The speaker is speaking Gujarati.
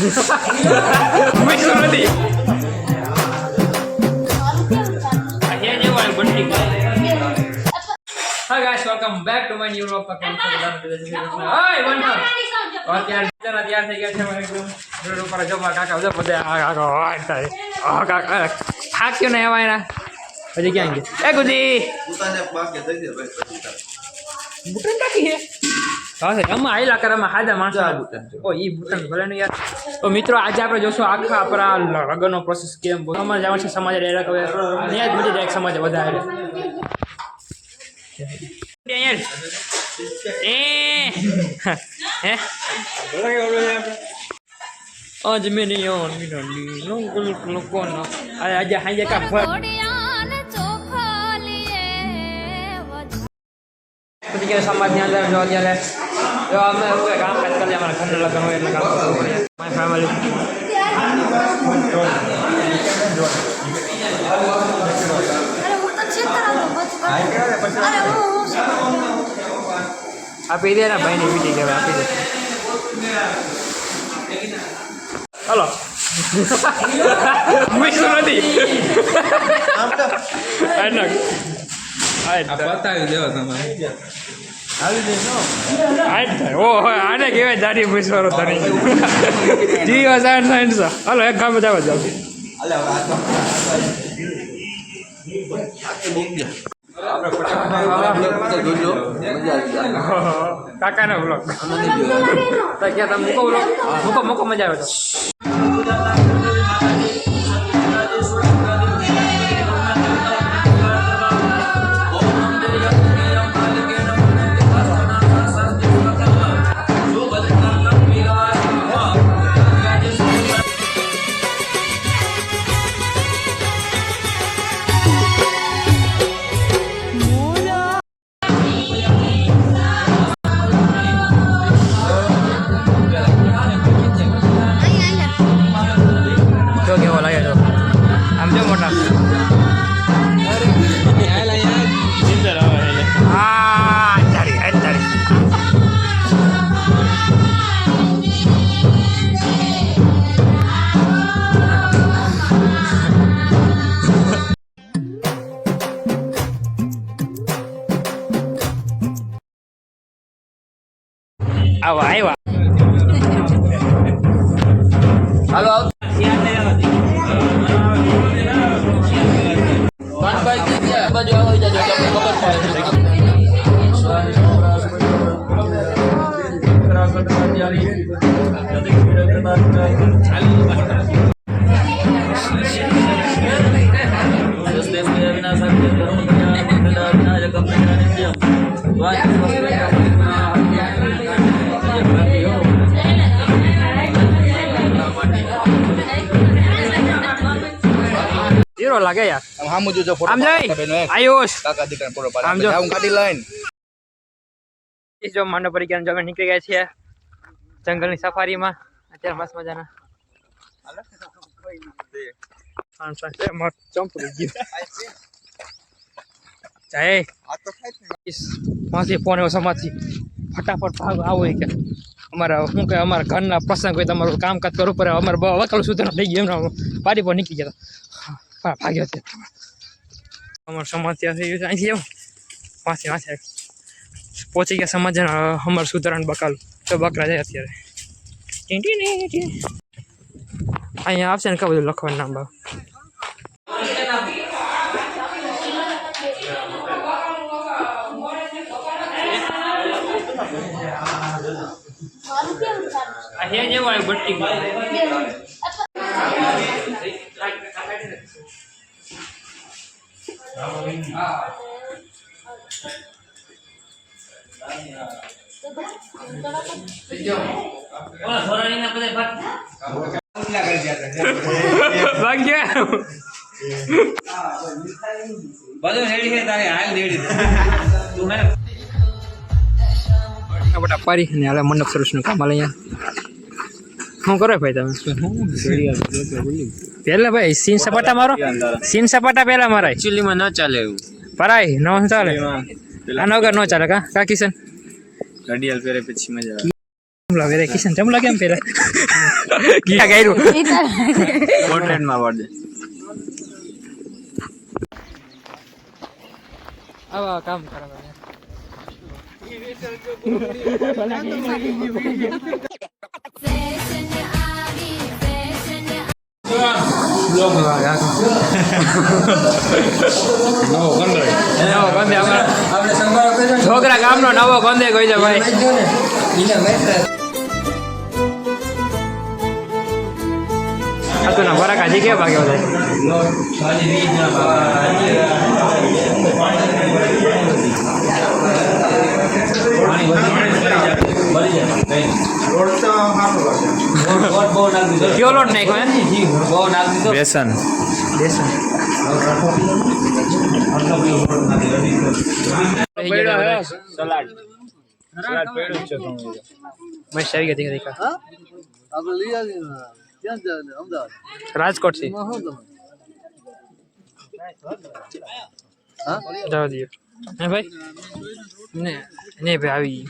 Hi guys, welcome back to my new vlog. Hey, one more. અત્યારે તૈયાર થઈ ગયા છે અમારે એકદમ રોડ ઉપર જમવા કાકા બધા થાક્યો ને એવા એના હજી ક્યાં ગયા એ ગુજી બુટન બાકી છે હા એમાં આયલા કરામાં હાદા માણસો ઓ ઈ બુટન ભલે ને યાર તો મિત્રો આજે આપણે જોશું આખા આપણા લગ્નનો પ્રોસેસ કેમ અમારે જવાનું છે સમાજ ડાયરેક્ટ હવે ત્યાં જ બધી ડાયરેક્ટ સમાજ વધારે યાર आज मैंने आज हाजे का समाज ની અંદર જો અત્યારે જો અમે કામ કાજ કરી અમારા ઘરના લગ્ન હોય એટલે કામ કરવું પડે માય ફેમિલી આપી દે ને ભાઈ ને વીટી કહેવાય આપી દે હલો મિશ્ર નથી બતાવી દેવો તમારે આને કહેવાય દાઢી મિશ્રો તરી જી સાયન્સ હલો એક કામ જ જાવ કાકા ને બ્લોગ ક્યાં તમે મૂકો મજા આવે તો કેવો લાગે છો આમ જો મોટા હા તારી આવ્યા હાલો હીરો લાગે યાર આમ જો ફોટો આમ જઈ આયુષ કાકા દીકરા ફોટો પાડ આમ જો હું કાઢી લઈને જો માંડવ પરિક્રમા જમે નીકળી ગયા છીએ જંગલની સફારીમાં અત્યારે મસ્ત મજાના ફોન એવો સમાજથી ફટાફટ ભાગ આવો કે અમારા શું કે અમારા ઘરના પ્રસંગ હોય તમારું કામકાજ કરવું પડે અમારે વકલ સુધારો થઈ ગયો એમના પાડી પર નીકળી ગયા હા ભાગ્યો છે અમારું સમાજ ત્યાં થઈ ગયું અહીંથી એવું પાછી વાંચે પહોંચી ગયા સમાજના અમારું સુધારણ બકાલું તો બકરા જાય અત્યારે અહીંયા આવશે ને બધું લખવાનું નામ બાબ પારી ને હાલે મંડપ સરસ નું કામ હાલે અહીંયા શું કરો ભાઈ તમે પેલા ભાઈ સીન સપાટા મારો સીન સપાટા પેલા મારા એકચ્યુઅલી માં ન ચાલે એવું પરાય ન ચાલે આના વગર ન ચાલે કા કિશન ઘડિયાળ પહેરે પછી મજા આવે લાગે રે કિશન કેમ લાગે એમ પેલા ક્યાં કર્યું પોર્ટ્રેટમાં વાળજે. આવા કામ કરો છોકરા ગામનો નવો ગંદે કોઈ છે ભાઈ ના ફરક હજી કે ભાગ્યો કયો લોટ નાખ્યો બેસન. બેસન સલાડ. સલાડ પેડું છે તો. મસ્ત આવી ગઈ દેખા આપણે લઈ આવીએ ને. ક્યાં જાય અમદાવાદ રાજકોટ થી એમાં શું તમે જવા દો હે ભાઈ ને ભાઈ આવી